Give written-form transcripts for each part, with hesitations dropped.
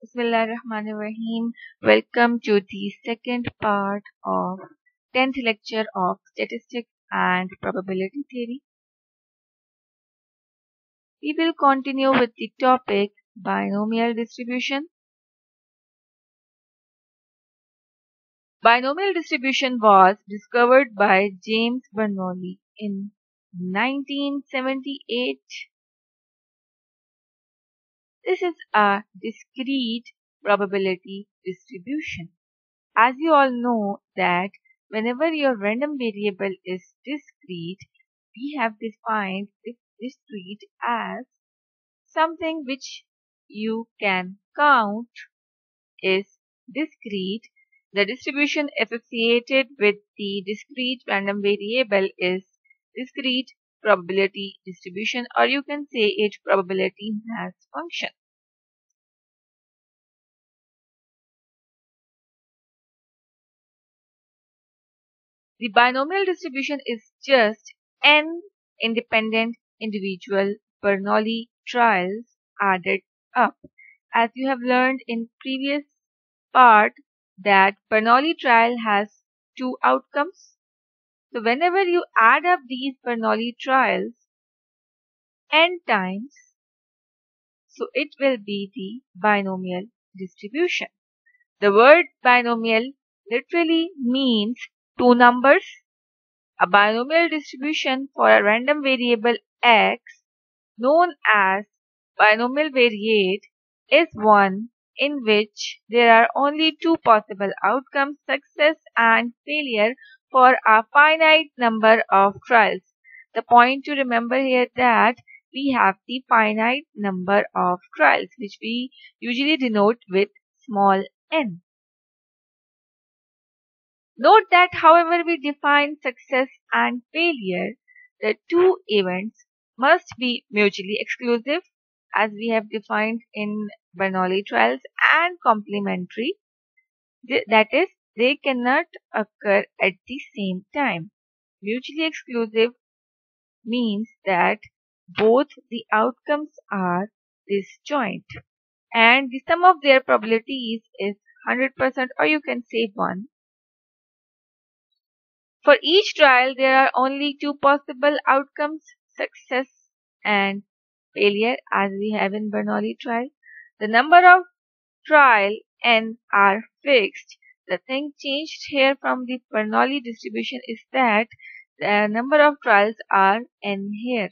Bismillahirrahmanirrahim. Welcome to the second part of 10th lecture of Statistics and Probability Theory. We will continue with the topic Binomial Distribution. Binomial distribution was discovered by James Bernoulli in 1978. This is a discrete probability distribution. As you all know that whenever your random variable is discrete, we have defined this discrete as something which you can count is discrete. The distribution associated with the discrete random variable is discrete probability distribution, or you can say it probability mass function. The binomial distribution is just n independent individual Bernoulli trials added up. As you have learned in previous part that Bernoulli trial has two outcomes. So whenever you add up these Bernoulli trials n times, so it will be the binomial distribution. The word binomial literally means two numbers. A binomial distribution for a random variable x, known as binomial variate, is one in which there are only two possible outcomes, success and failure, for a finite number of trials. The point to remember here that we have the finite number of trials, which we usually denote with small n. Note that however we define success and failure, the two events must be mutually exclusive, as we have defined in Bernoulli trials, and complementary. That is, they cannot occur at the same time. Mutually exclusive means that both the outcomes are disjoint, and the sum of their probabilities is 100%, or you can say 1. For each trial, there are only two possible outcomes, success and failure, as we have in Bernoulli trial. The number of trial n are fixed. The thing changed here from the Bernoulli distribution is that the number of trials are n here,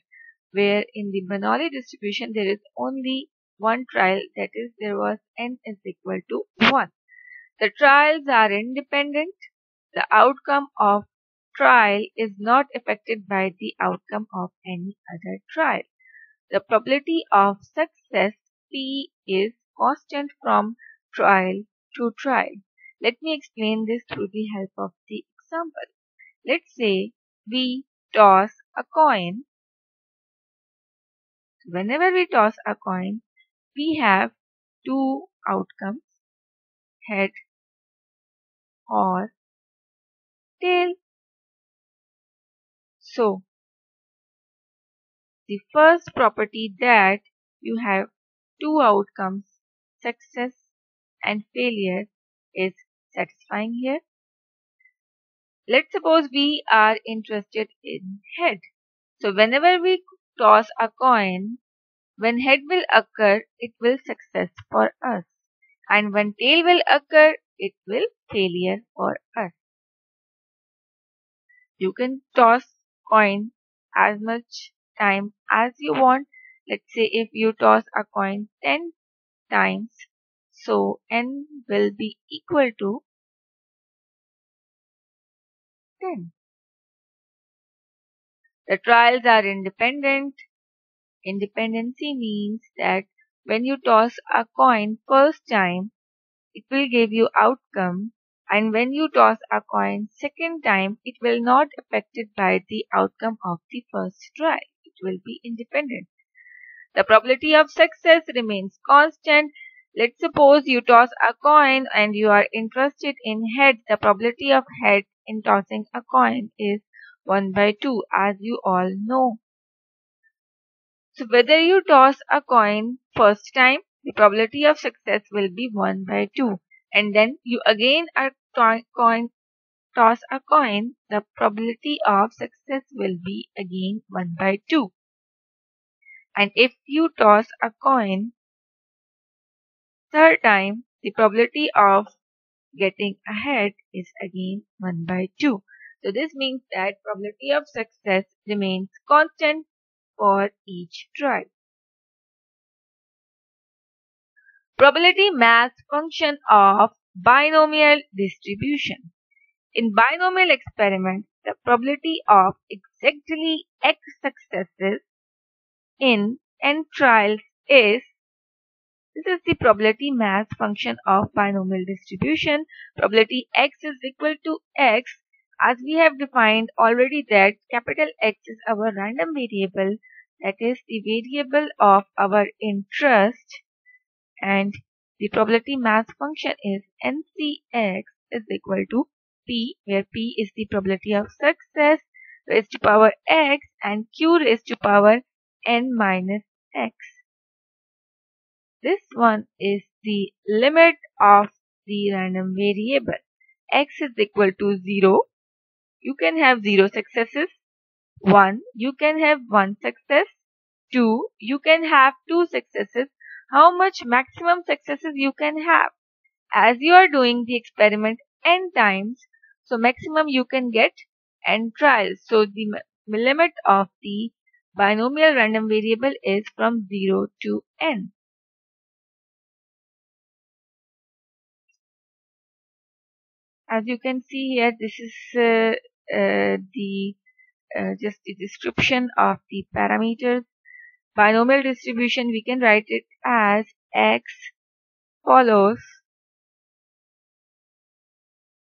where in the Bernoulli distribution there is only one trial, that is, there was n is equal to 1. The trials are independent. The outcome of trial is not affected by the outcome of any other trial. The probability of success P is constant from trial to trial. Let me explain this through the help of the example. Let's say we toss a coin. Whenever we toss a coin, we have two outcomes, head or tail. So, the first property that you have two outcomes, success and failure, is satisfying here. Let's suppose we are interested in head. So whenever we toss a coin, when head will occur, it will success for us. And when tail will occur, it will failure for us. You can toss coin as much time as you want. Let's say if you toss a coin 10 times, so n will be equal to 10. The trials are independent. Independency means that when you toss a coin first time, it will give you outcome, and when you toss a coin second time, it will not affected by the outcome of the first trial. It will be independent. The probability of success remains constant. Let's suppose you toss a coin and you are interested in head. The probability of head in tossing a coin is 1/2, as you all know. So whether you toss a coin first time, the probability of success will be 1 by 2. And then you again are toss a coin, the probability of success will be again 1 by 2. And if you toss a coin third time, the probability of getting ahead is again 1 by 2. So this means that probability of success remains constant for each try. Probability mass function of binomial distribution. In binomial experiments, the probability of exactly x successes in n trials is, this is the probability mass function of binomial distribution. Probability x is equal to x, as we have defined already that capital X is our random variable, that is the variable of our interest, and the probability mass function is NCX is equal to P, where P is the probability of success raised to power x and Q raised to power n minus x. This one is the limit of the random variable. X is equal to 0. You can have 0 successes. 1. You can have 1 success. 2. You can have 2 successes. How much maximum successes you can have? As you are doing the experiment n times, so maximum you can get n trials. So the limit of the binomial random variable is from 0 to n. As you can see here, this is just the description of the parameters. Binomial distribution, we can write it as x follows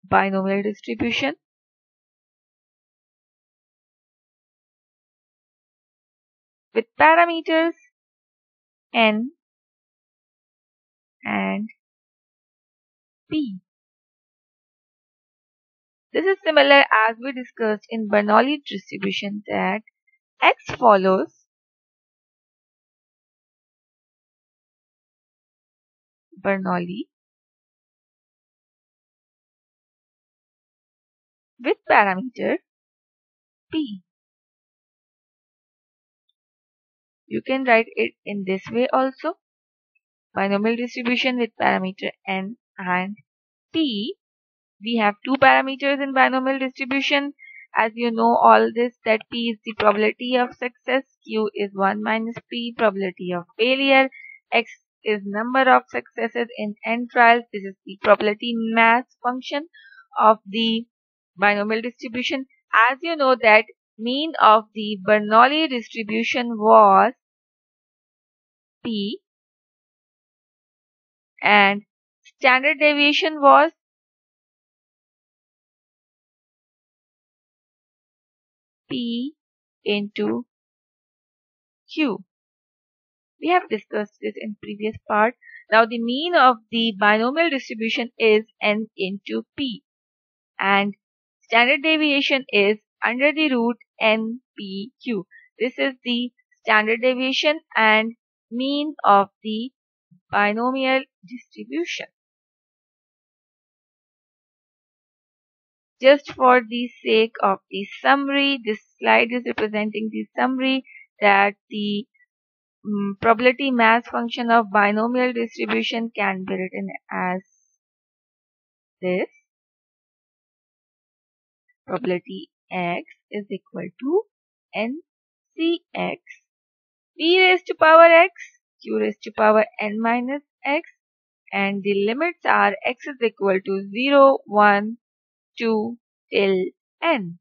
binomial distribution with parameters n and p. This is similar as we discussed in Bernoulli distribution, that x follows Bernoulli with parameter p. You can write it in this way also. Binomial distribution with parameter n and p. We have two parameters in binomial distribution. As you know all this, that p is the probability of success, q is 1 minus p, probability of failure, x is number of successes in n trials. This is the probability mass function of the binomial distribution. As you know that mean of the Bernoulli distribution was p and standard deviation was p into q. We have discussed this in previous part. Now the mean of the binomial distribution is n into p and standard deviation is under the root npq. This is the standard deviation and mean of the binomial distribution. Just for the sake of the summary, this slide is representing the summary that the probability mass function of binomial distribution can be written as this. Probability x is equal to ncx p raised to power x, q raised to power n minus x, and the limits are x is equal to 0, 1, 2 till n.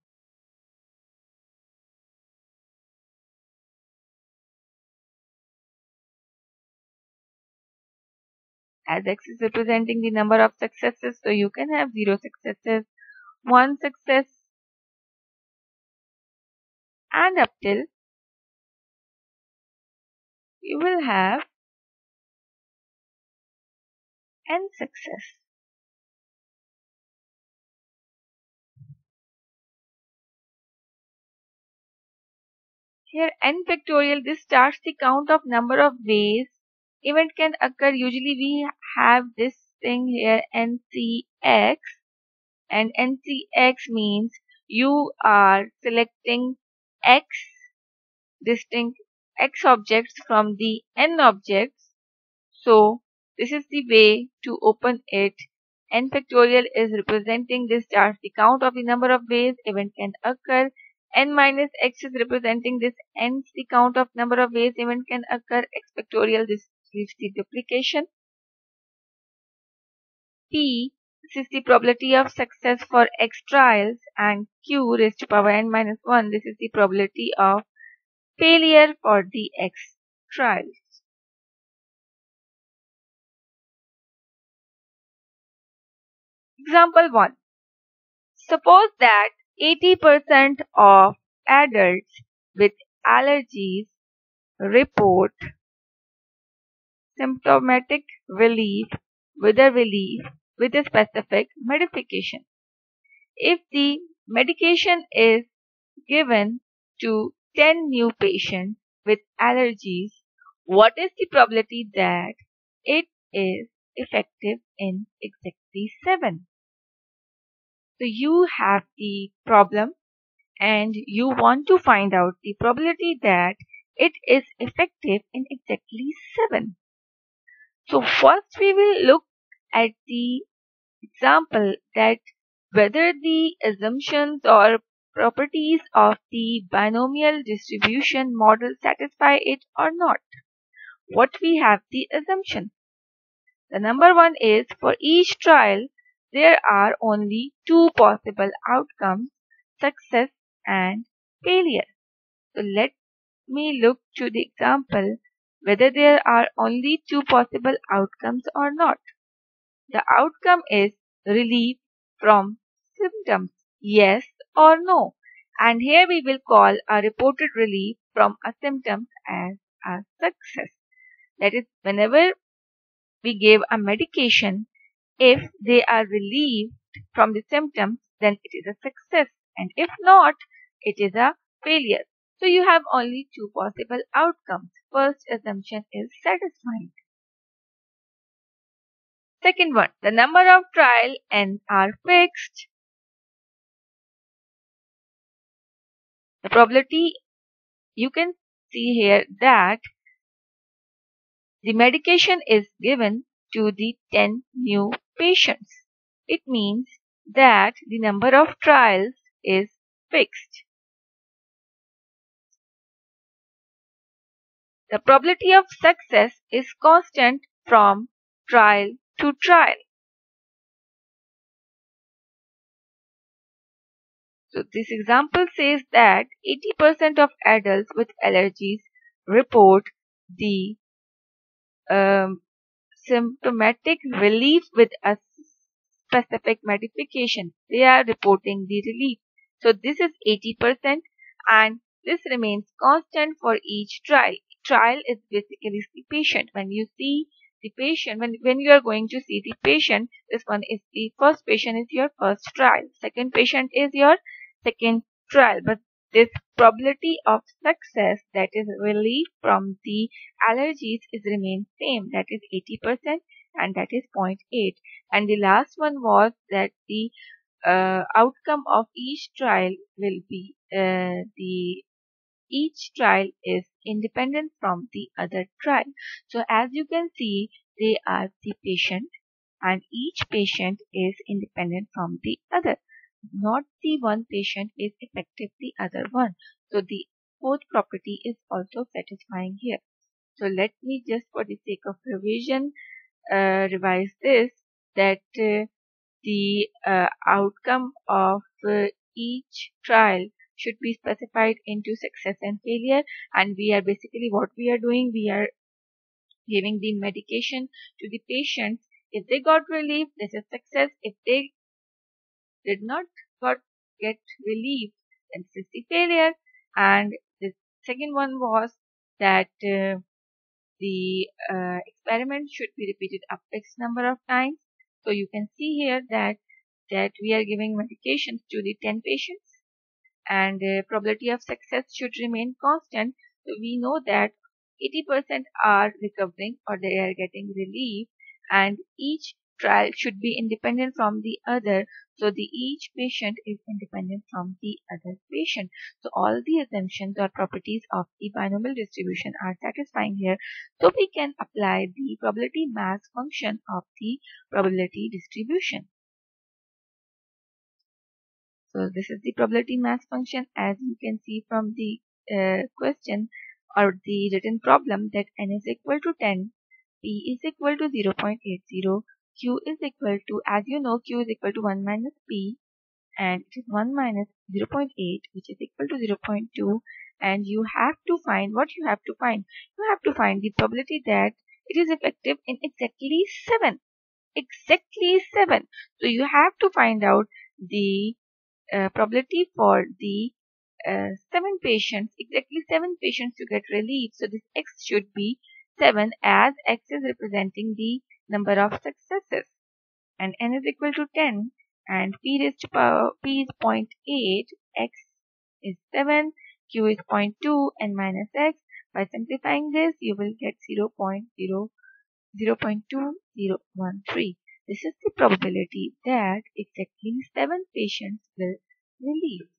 As x is representing the number of successes, so you can have 0 successes, 1 success, and up till you will have n success. Here n factorial, this starts the count of number of ways event can occur. Usually we have this thing here NCX, and NCX means you are selecting X distinct X objects from the N objects. So this is the way to open it. N factorial is representing this chart, the count of the number of ways event can occur. N minus X is representing this N, the count of number of ways event can occur. X factorial, this gives the duplication. P, this is the probability of success for X trials, and Q raised to power N minus 1, this is the probability of failure for the X trials. Example 1. Suppose that 80% of adults with allergies report symptomatic relief with a specific medication. If the medication is given to 10 new patients with allergies, what is the probability that it is effective in exactly 7? So you have the problem and you want to find out the probability that it is effective in exactly 7. So first we will look at the example that whether the assumptions or properties of the binomial distribution model satisfy it or not. What we have the assumption. The number one is for each trial there are only two possible outcomes, success and failure. So let me look to the example whether there are only two possible outcomes or not. The outcome is relief from symptoms, yes or no. And here we will call a reported relief from a symptom as a success. That is, whenever we give a medication, if they are relieved from the symptoms, then it is a success. And if not, it is a failure. So you have only two possible outcomes. First assumption is satisfying. Second one, the number of trial N are fixed. The probability you can see here that the medication is given to the 10 new patients. It means that the number of trials is fixed. The probability of success is constant from trial to trial. So this example says that 80% of adults with allergies report the symptomatic relief with a specific medication. They are reporting the relief. So this is 80% and this remains constant for each trial. Trial is basically the patient. When you see the patient, when you are going to see the patient, this one is the first patient is your first trial. Second patient is your second trial. But this probability of success, that is relief from the allergies, is remain same, that is 80% and that is 0.8. And the last one was that the outcome of each trial will be each trial is independent from the other trial. So as you can see, they are the patient and each patient is independent from the other. Not the one patient is effective the other one. So the fourth property is also satisfying here. So let me just for the sake of revision revise this, that the outcome of each trial should be specified into success and failure, and we are basically what we are doing, we are giving the medication to the patients. If they got relief, this is success. If they did not get relief, then this is the failure. And the second one was that the experiment should be repeated a fixed number of times. So you can see here that we are giving medications to the 10 patients and probability of success should remain constant. So we know that 80% are recovering or they are getting relief, and each trial should be independent from the other. So the each patient is independent from the other patient. So all the assumptions or properties of the binomial distribution are satisfying here. So we can apply the probability mass function of the probability distribution. So this is the probability mass function, as you can see from the question or the written problem, that n is equal to 10, p is equal to 0.80, q is equal to, as you know, q is equal to 1 minus p, and it is 1 minus 0.8, which is equal to 0.2, and you have to find what you have to find. You have to find the probability that it is effective in exactly 7. Exactly 7. So you have to find out the probability for the 7 patients to get relief. So this x should be 7, as x is representing the number of successes, and n is equal to 10, and p raised to power p is 0.8, x is 7, q is 0.2, n minus x. By simplifying this, you will get 0.2013. This is the probability that exactly 7 patients will relieve.